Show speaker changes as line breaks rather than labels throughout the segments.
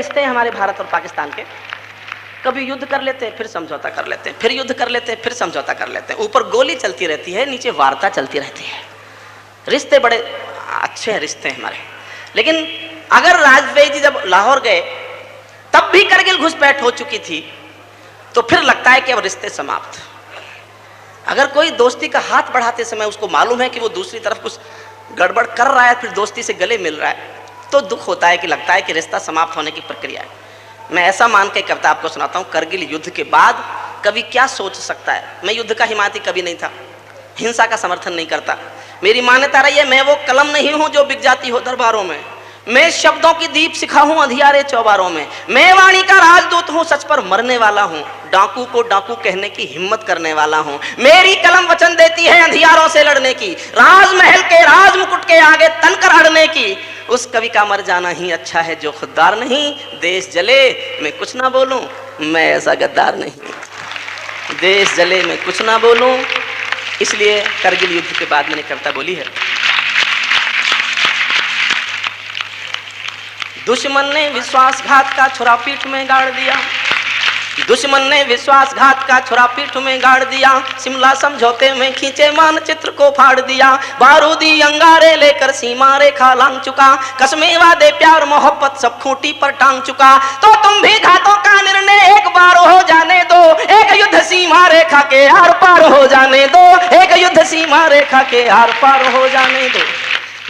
रिश्ते हैं हमारे भारत और पाकिस्तान के। कभी युद्ध कर लेते हैं, फिर समझौता कर लेते हैं, फिर युद्ध कर लेते हैं, फिर समझौता कर लेते हैं। ऊपर गोली चलती रहती है, नीचे वार्ता चलती रहती है। रिश्ते बड़े अच्छे हैं रिश्ते हमारे। लेकिन अगर वाजपेयी जी जब लाहौर गए तब भी करगिल घुसपैठ हो चुकी थी, तो फिर लगता है कि अब रिश्ते समाप्त। अगर कोई दोस्ती का हाथ बढ़ाते समय उसको मालूम है कि वो दूसरी तरफ कुछ गड़बड़ कर रहा है, फिर दोस्ती से गले मिल रहा है, तो दुख होता है कि लगता है कि रिश्ता समाप्त होने की प्रक्रिया है। मैं ऐसा मान के कविता आपको सुनाता हूँ। करगिल युद्ध के बाद कवि क्या सोच सकता है। मैं युद्ध का हिमायती कभी नहीं था, हिंसा का समर्थन नहीं करता। मेरी मान्यता रही है, मैं वो कलम नहीं हूं जो बिक जाती हो दरबारों में। मैं शब्दों की दीप सिखा हूं अंधियारे चौबारों में। मैं वाणी का राजदूत हूं, सच पर मरने वाला हूं, डाकू को डाकू कहने की हिम्मत करने वाला हूं। मेरी कलम वचन देती है अंधियारों से लड़ने की, राजमहल के राज मुकुट के आगे तनकर अड़ने की। उस कवि का मर जाना ही अच्छा है जो खुददार नहीं। देश जले मैं कुछ ना बोलूं, मैं ऐसा गद्दार नहीं। देश जले मैं कुछ ना बोलूं, इसलिए करगिल युद्ध के बाद मैंने कविता बोली है। दुश्मन ने विश्वासघात का छुरा पीठ में गाड़ दिया, दुश्मन ने विश्वासघात का छुरा पीठ में गाड़ दिया। शिमला समझौते में खींचे मानचित्र को फाड़ दिया। बारूदी अंगारे लेकर सीमा रेखा लांग चुका, कसमें वादे प्यार मोहब्बत सब खूंटी पर टांग चुका। तो तुम भी घातों का निर्णय एक बार हो जाने दो, एक युद्ध सीमा रेखा के आर पार हो जाने दो, एक युद्ध सीमा रेखा के आर पार हो जाने दो।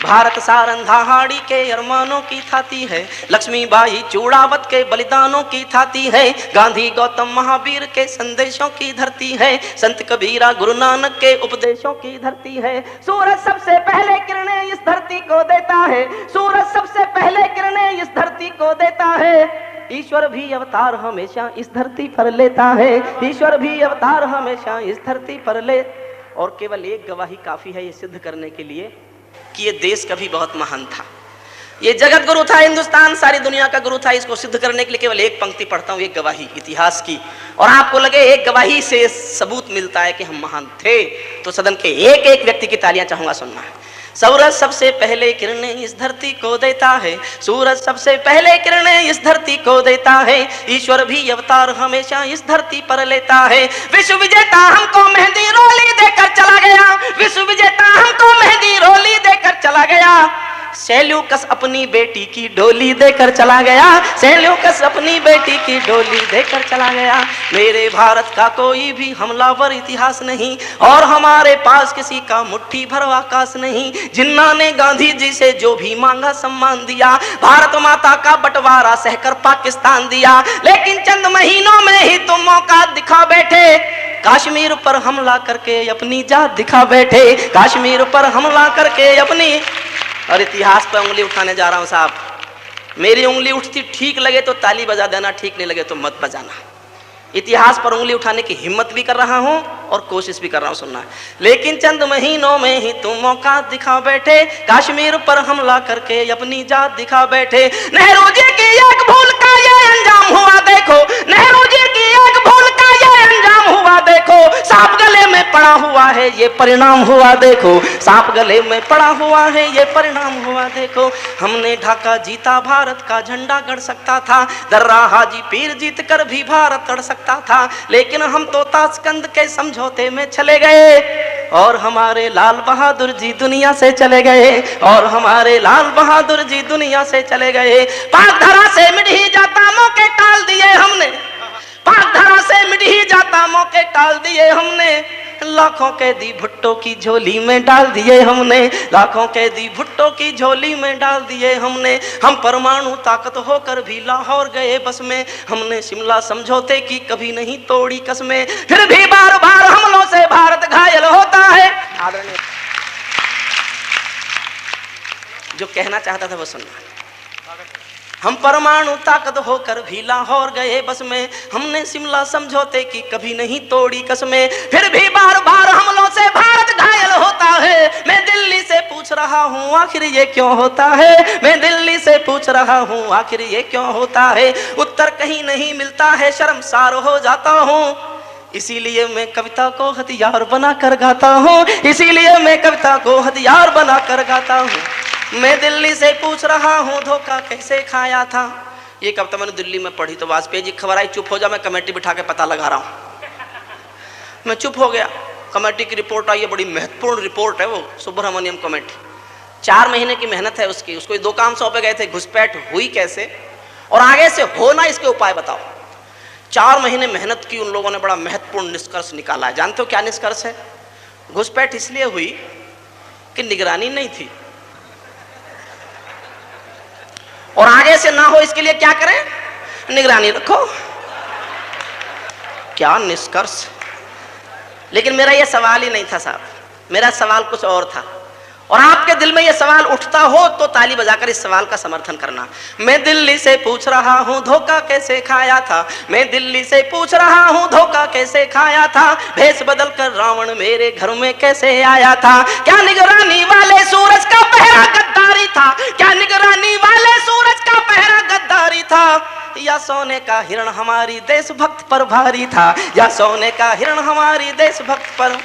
भारत सारंधाहाड़ी के अरमानों की थाती है, लक्ष्मीबाई चूड़ावत के बलिदानों की थाती है, गांधी गौतम महावीर के संदेशों की धरती है, संत कबीरा गुरु नानक के उपदेशों की धरती है। सूरज सबसे पहले किरणें इस धरती को देता है, सूरज सबसे पहले किरणें इस धरती को देता है। ईश्वर भी अवतार हमेशा इस धरती पर लेता है, ईश्वर भी अवतार हमेशा इस धरती पर ले। और केवल एक गवाही काफी है ये सिद्ध करने के लिए कि ये देश कभी बहुत महान था, ये जगत गुरु था, हिंदुस्तान सारी दुनिया का गुरु था। इसको सिद्ध करने के लिए केवल एक पंक्ति पढ़ता हूँ, एक गवाही इतिहास की, और आपको लगे एक गवाही से सबूत मिलता है कि हम महान थे, तो सदन के एक एक व्यक्ति की तालियां चाहूंगा सुनना है। सूरज सबसे पहले किरणें इस धरती को देता है, सूरज सबसे पहले किरणें इस धरती को देता है, ईश्वर भी अवतार हमेशा इस धरती पर लेता है। विश्व विजेता हमको मेहंदी रोली देकर चला गया, विश्व विजेता हमको मेहंदी रोली देकर चला गया। सेल्यूकस अपनी बेटी की डोली देकर चला गया, सेल्यूकस अपनी बेटी की डोली देकर चला गया। मेरे भारत का कोई भी हमलावर इतिहास नहीं, और हमारे पास किसी का मुट्ठी भर आकाश नहीं। जिन्ना ने गांधी जी से जो भी मांगा सम्मान दिया, भारत माता का बंटवारा सहकर पाकिस्तान दिया। लेकिन चंद महीनों में ही तुम मौका दिखा बैठे, कश्मीर पर हमला करके अपनी जात दिखा बैठे, कश्मीर पर हमला करके अपनी। और इतिहास पर उंगली उठाने जा रहा हूं साहब, मेरी उंगली उठती ठीक लगे तो ताली बजा देना, ठीक नहीं लगे तो मत बजाना। इतिहास पर उंगली उठाने की हिम्मत भी कर रहा हूं और कोशिश भी कर रहा हूं सुनना। लेकिन चंद महीनों में ही तुम मौका दिखा बैठे, कश्मीर पर हमला करके अपनी जात दिखा बैठे। नेहरू जी की एक भूल का ये अंजाम हुआ देखो, नेहरू जी की एक भूल का ये अंजाम हुआ देखो। सांप गले में पड़ा हुआ है ये परिणाम हुआ देखो, सांप गले में पड़ा हुआ है ये परिणाम हुआ देखो। हमने ढाका जीता, भारत का झंडा गड़ सकता था, दर्रा हाजी पीर जीत कर भी भारत अड़ सकता था। लेकिन हम तो ताशकंद के समझौते में चले गए, और हमारे लाल बहादुर जी दुनिया से चले गए, और हमारे लाल बहादुर जी दुनिया से चले गए। पाक धरा से मिट ही जाता मौके टाल दिए हमने, पाक धरा से मिट ही जाता मौके टाल दिए हमने। लाखों कैदी भुट्टो की झोली में डाल दिए हमने, लाखों कैदी भुट्टो की झोली में डाल दिए हमने। हम परमाणु ताकत होकर भी लाहौर गए बस में, हमने शिमला समझौते की कभी नहीं तोड़ी कसमें। फिर भी बार बार हमलों से भारत घायल होता है। आदरणीय जो कहना चाहता था वो सुनना। हम परमाणु ताकत होकर भी लाहौर गए बस में, हमने शिमला समझौते की कभी नहीं तोड़ी कसमें। फिर भी बार बार हमलों से भारत घायल होता है। मैं दिल्ली से पूछ रहा हूँ आखिर ये क्यों होता है, मैं दिल्ली से पूछ रहा हूँ आखिर ये क्यों होता है। उत्तर कहीं नहीं मिलता है, शर्मसार हो जाता हूँ, इसीलिए मैं कविता को हथियार बना कर गाता हूँ, इसीलिए मैं कविता को हथियार बना कर गाता हूँ। मैं दिल्ली से पूछ रहा हूँ धोखा कैसे खाया था, एक हफ्ता मैंने दिल्ली में पढ़ी तो वाजपेयी जी खबर आई, चुप हो जा, मैं कमेटी बिठा के पता लगा रहा हूँ। मैं चुप हो गया। कमेटी की रिपोर्ट आई है, बड़ी महत्वपूर्ण रिपोर्ट है वो, सुब्रमण्यम कमेटी। 4 महीने की मेहनत है उसकी। उसको 2 काम सौंपे गए थे, घुसपैठ हुई कैसे और आगे से हो ना, इसके उपाय बताओ। 4 महीने मेहनत की उन लोगों ने, बड़ा महत्वपूर्ण निष्कर्ष निकाला है। जानते हो क्या निष्कर्ष है? घुसपैठ इसलिए हुई कि निगरानी नहीं थी, और आगे से ना हो इसके लिए क्या करें? निगरानी रखो। क्या निष्कर्ष! लेकिन मेरा यह सवाल ही नहीं था साहब, मेरा सवाल कुछ और था। और आपके दिल में यह सवाल उठता हो तो ताली बजाकर इस सवाल का समर्थन करना। मैं दिल्ली से पूछ रहा हूं धोखा कैसे खाया था, मैं दिल्ली से पूछ रहा हूं धोखा कैसे खाया था, भेष बदल कर रावण मेरे घर में कैसे आया था। क्या निगरानी वाले सूरज का पहरा गद्दारी था, क्या निगरानी वाले सूरज का पहरा गद्दारी था, या सोने का हिरण हमारी देशभक्त पर भारी था, या सोने का हिरण हमारी देशभक्त पर।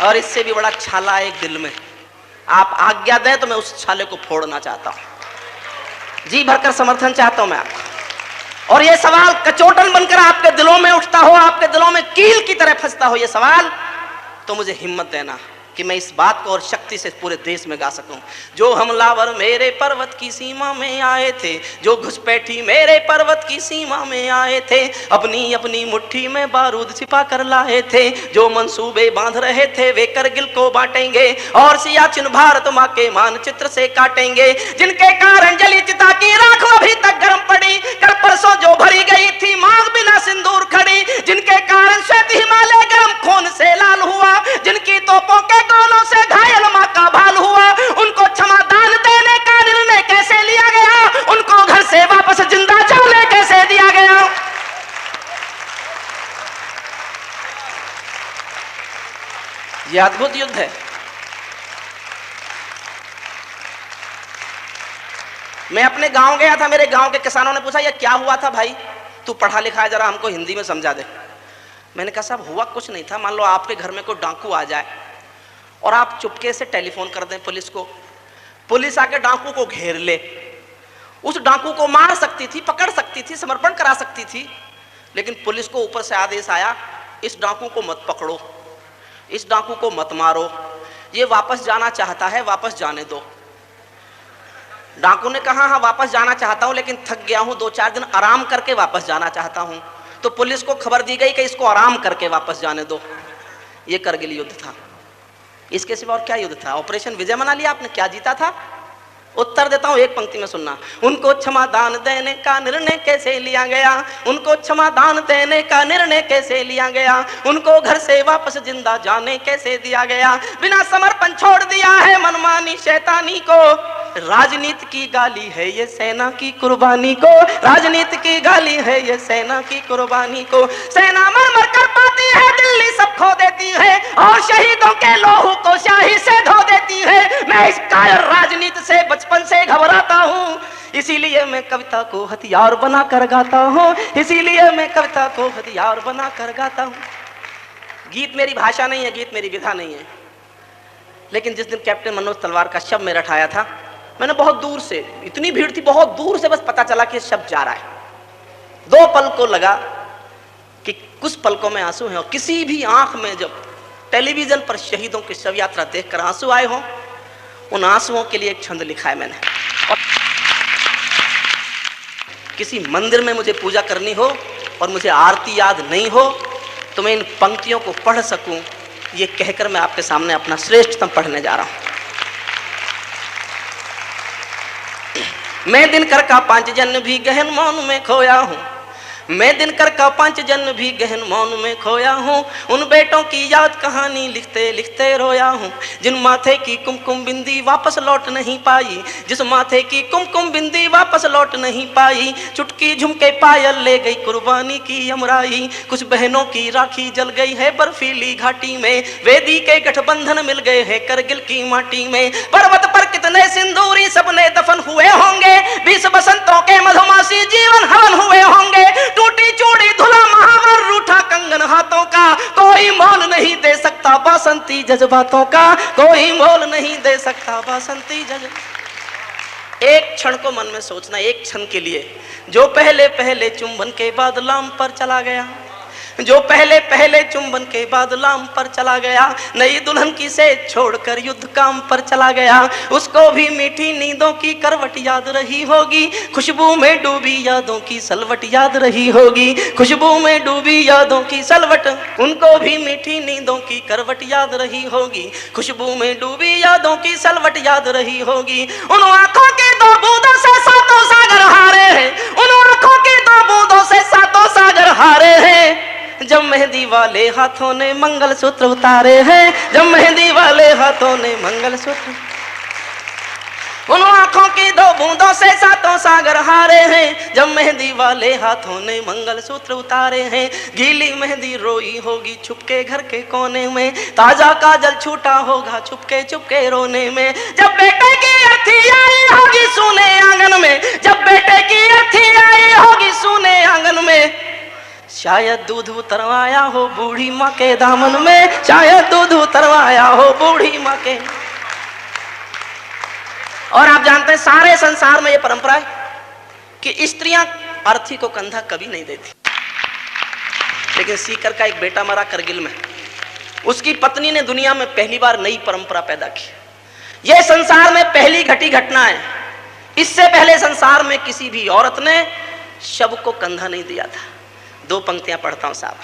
और इससे भी बड़ा छाला एक दिल में, आप आज्ञा दें तो मैं उस छाले को फोड़ना चाहता हूं, जी भरकर समर्थन चाहता हूं मैं आपका। और ये सवाल कचोटन बनकर आपके दिलों में उठता हो, आपके दिलों में कील की तरह फंसता हो ये सवाल, तो मुझे हिम्मत देना कि मैं इस बात को और शक्ति से पूरे देश में गा सकूं। जो हमलावर मेरे पर्वत की सीमा में आए थे, जो घुसपैठी मेरे पर्वत की सीमा में आए थे, अपनी अपनी मुट्ठी में बारूद छिपा कर लाए थे, जो मंसूबे बांध रहे थे वे करगिल को बांटेंगे और सियाचिन भारत माँ के मानचित्र से काटेंगे, जिनके कारण जली चिता की राख अभी तक गर्म पड़ी, कल परसों जो भरी गई थी मांग बिना सिंदूर खड़ी, जिनके कारण श्वेत हिमालय गर्म खून से लाल हुआ, जिनकी तोपों के गोलों से घायल मां का भाल हुआ, उनको क्षमादान देने का निर्णय कैसे लिया गया, उनको घर से वापस जिंदा जाने कैसे दिया गया। यह अद्भुत युद्ध है। मैं अपने गांव गया था, मेरे गांव के किसानों ने पूछा यह क्या हुआ था भाई, तू पढ़ा लिखा है, जरा हमको हिंदी में समझा दे। मैंने कहा साहब हुआ कुछ नहीं था, मान लो आपके घर में कोई डाकू आ जाए और आप चुपके से टेलीफोन कर दें पुलिस को, पुलिस आके डाकू को घेर ले, उस डाकू को मार सकती थी, पकड़ सकती थी, समर्पण करा सकती थी, लेकिन पुलिस को ऊपर से आदेश आया इस डाकू को मत पकड़ो, इस डाकू को मत मारो, ये वापस जाना चाहता है, वापस जाने दो। डाकू ने कहा हाँ वापस जाना चाहता हूं, लेकिन थक गया हूं, 2-4 दिन आराम करके वापस जाना चाहता हूं। तो पुलिस को खबर दी गई कि इसको आराम करके वापस जाने दो। ये करगिल युद्ध था। इसके सिवा और क्या युद्ध था? ऑपरेशन विजय मना लिया आपने, क्या जीता था? उत्तर देता हूं, एक पंक्ति में सुनना। उनको क्षमादान देने का निर्णय कैसे लिया गया, उनको क्षमादान देने का निर्णय कैसे लिया गया, उनको घर से वापस जिंदा जाने कैसे दिया गया, बिना समर्पण छोड़ दिया है मनमानी शैतानी को, राजनीति की गाली है ये सेना की कुर्बानी को, राजनीति की गाली है ये सेना की कुर्बानी को, सेना मर मर कर पाती है, दिल्ली सब खो देती है, और शहीदों के लोहू को स्याही से धो देती है। मैं इस कायर राजनीति से बचपन से घबराता हूँ, इसीलिए मैं कविता को हथियार बना कर गाता हूँ, इसीलिए मैं कविता को हथियार बना कर गाता हूँ। गीत मेरी भाषा नहीं है, गीत मेरी विधा नहीं है, लेकिन जिस दिन कैप्टन मनोज तलवार का शब्द में रठाया था, मैंने बहुत दूर से, इतनी भीड़ थी, बहुत दूर से बस पता चला कि शब्द जा रहा है। 2 पल को लगा कि कुछ पलकों में आंसू हैं, और किसी भी आंख में जब टेलीविजन पर शहीदों की शव यात्रा देखकर आंसू आए हों, उन आंसुओं के लिए एक छंद लिखा है मैंने। और किसी मंदिर में मुझे पूजा करनी हो और मुझे आरती याद नहीं हो, तो मैं इन पंक्तियों को पढ़ सकूं, ये कहकर मैं आपके सामने अपना श्रेष्ठतम पढ़ने जा रहा हूं। मैं दिनकर का 5 जन्म भी गहन मौन में खोया हूँ, मैं दिनकर का 5 जन्म भी गहन मौन में खोया हूँ, उन बेटों की याद कहानी लिखते लिखते रोया हूँ, जिन माथे की कुमकुम बिंदी वापस लौट नहीं पाई, जिस माथे की कुमकुम बिंदी वापस लौट नहीं पाई, चुटकी झुमके पायल ले गई कुर्बानी की अमराई, कुछ बहनों की राखी जल गई है बर्फीली घाटी में, वेदी के गठबंधन मिल गए हैं करगिल की माटी में, पर्वत पर कितने सिंदूरी सबने दफन हुए होंगे, 20 बसंतों के मधुमासी जीवन हवन हुए होंगे, टूटी चूड़ी धुला महावर रूठा कंगन हाथों का, कोई मोल नहीं दे सकता बसंती जज्बातों का, कोई मोल नहीं दे सकता बसंती जज्बातों। एक क्षण को मन में सोचना, एक क्षण के लिए, जो पहले पहले चुंबन के बाद लाम पर चला गया, जो पहले पहले चुंबन के बाद लाम पर चला गया, नई दुल्हन की से छोड़कर युद्ध काम पर चला गया, उसको भी मीठी नींदों की करवट याद रही होगी, खुशबू में डूबी यादों की सलवट याद रही होगी, खुशबू में डूबी यादों की सलवट, उनको भी मीठी नींदों की करवट याद रही होगी, खुशबू में डूबी यादों की सलवट याद रही होगी। उन आंखों के दो बूंदों से सातों सागर हारे हैं, उन आंखों के दो बूंदों से सातों सागर हारे हैं, जब मेहंदी वाले हाथों ने मंगलसूत्र उतारे हैं, जब मेहंदी वाले हाथों ने मंगलसूत्र, उन आंखों की दो बूंदों से सातों सागर हारे हैं, जब मेहंदी वाले हाथों ने मंगलसूत्र उतारे हैं। गीली मेहंदी रोई होगी छुपके घर के कोने में, ताजा काजल छूटा होगा छुपके छुपके रोने में, जब बेटे की अर्थी आई होगी सूने आंगन में, जब बेटे की अर्थी आई होगी सूने आंगन में, शायद दूध उतरवाया हो बूढ़ी माँ के दामन में, शायद दूध उतरवाया हो बूढ़ी माँ के। और आप जानते हैं सारे संसार में ये परंपरा है कि स्त्रियां अर्थी को कंधा कभी नहीं देती, लेकिन सीकर का एक बेटा मरा करगिल में, उसकी पत्नी ने दुनिया में पहली बार नई परंपरा पैदा की। यह संसार में पहली घटी घटना है, इससे पहले संसार में किसी भी औरत ने शव को कंधा नहीं दिया था। दो पंक्तियां पढ़ता हूं साहब।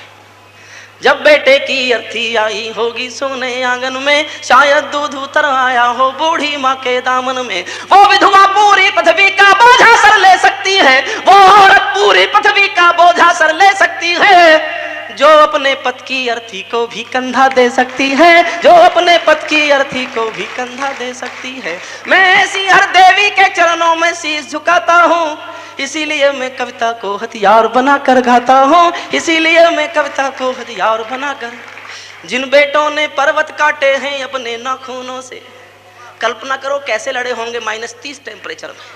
जब बेटे की अर्थी आई होगी सोने आंगन में, शायद दूध उतर आया हो बूढ़ी माँ के दामन में, वो विधवा पूरी पृथ्वी का बोझा सर ले सकती है, वो औरत पूरी पृथ्वी का बोझा सर ले सकती है, जो अपने पति की अर्थी को भी कंधा दे सकती है, जो अपने पति की अर्थी को भी कंधा दे सकती है। मैं ऐसी हर देवी के चरणों में शीश झुकाता हूँ, इसीलिए मैं कविता को हथियार बनाकर गाता हूँ, इसीलिए मैं कविता को हथियार बनाकर। जिन बेटों ने पर्वत काटे हैं अपने नाखूनों से, कल्पना करो कैसे लड़े होंगे -30 टेम्परेचर में।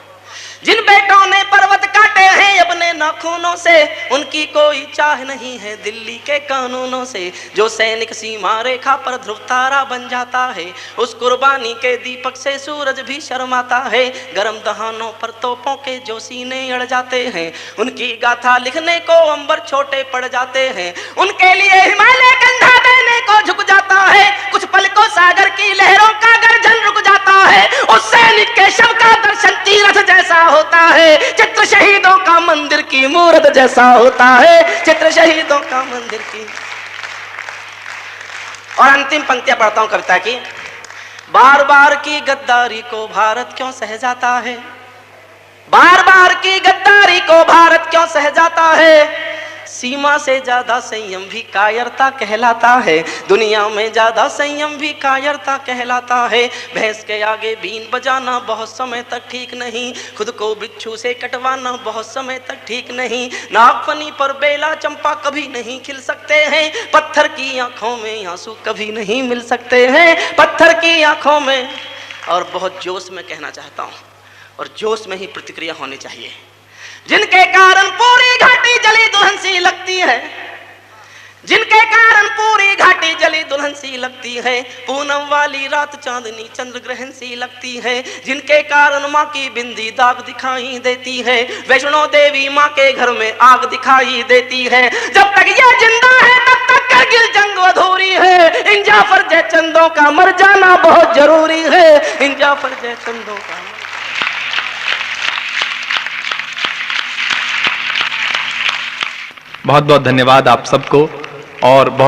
जिन बेटों ने पर्वत काटे हैं अपने नाखूनों से, उनकी कोई चाह नहीं है दिल्ली के कानूनों से। जो सैनिक सीमा रेखा पर ध्रुव तारा बन जाता है, उस कुर्बानी के दीपक से सूरज भी शर्माता है। गरम दहानों पर तोपों के जो सीने अड़ जाते हैं, उनकी गाथा लिखने को अंबर छोटे पड़ जाते हैं। उनके लिए हिमालय कंधा देने को झुक जाता है, कुछ पल को सागर की लहरों का गर्जन रुक जाता है। उस सैनिक के शव का दर्शन तीरथ जैसा होता है, चित्र शहीदों का मंदिर की मूरत जैसा होता है, चित्र शहीदों का मंदिर की। और अंतिम पंक्तियां पढ़ता हूं कविता की। बार बार की गद्दारी को भारत क्यों सह जाता है, बार बार की गद्दारी को भारत क्यों सह जाता है। सीमा से ज्यादा संयम भी कायरता कहलाता है, दुनिया में ज्यादा संयम भी कायरता कहलाता है। भैंस के आगे बीन बजाना बहुत समय तक ठीक नहीं, खुद को बिच्छू से कटवाना बहुत समय तक ठीक नहीं। नागफनी पर बेला चंपा कभी नहीं खिल सकते हैं, पत्थर की आंखों में आंसू कभी नहीं मिल सकते हैं, पत्थर की आंखों में। और बहुत जोश में कहना चाहता हूँ, और जोश में ही प्रतिक्रिया होनी चाहिए। जिनके कारण पूरी घाटी जली दुल्हन सी लगती है, जिनके कारण पूरी घाटी जली दुल्हन सी लगती है। पूनम वाली रात चांदनी चंद्र ग्रहण सी लगती है, जिनके कारण माँ की बिंदी दाग दिखाई देती है। वैष्णो देवी माँ के घर में आग दिखाई देती है। जब तक ये जिंदा है तब तक करगिल जंग अधूरी है। इन जाफर जयचंदों का मर जाना बहुत जरूरी है, इन जाफर जयचंदों का।
बहुत बहुत धन्यवाद आप सबको। और बहुत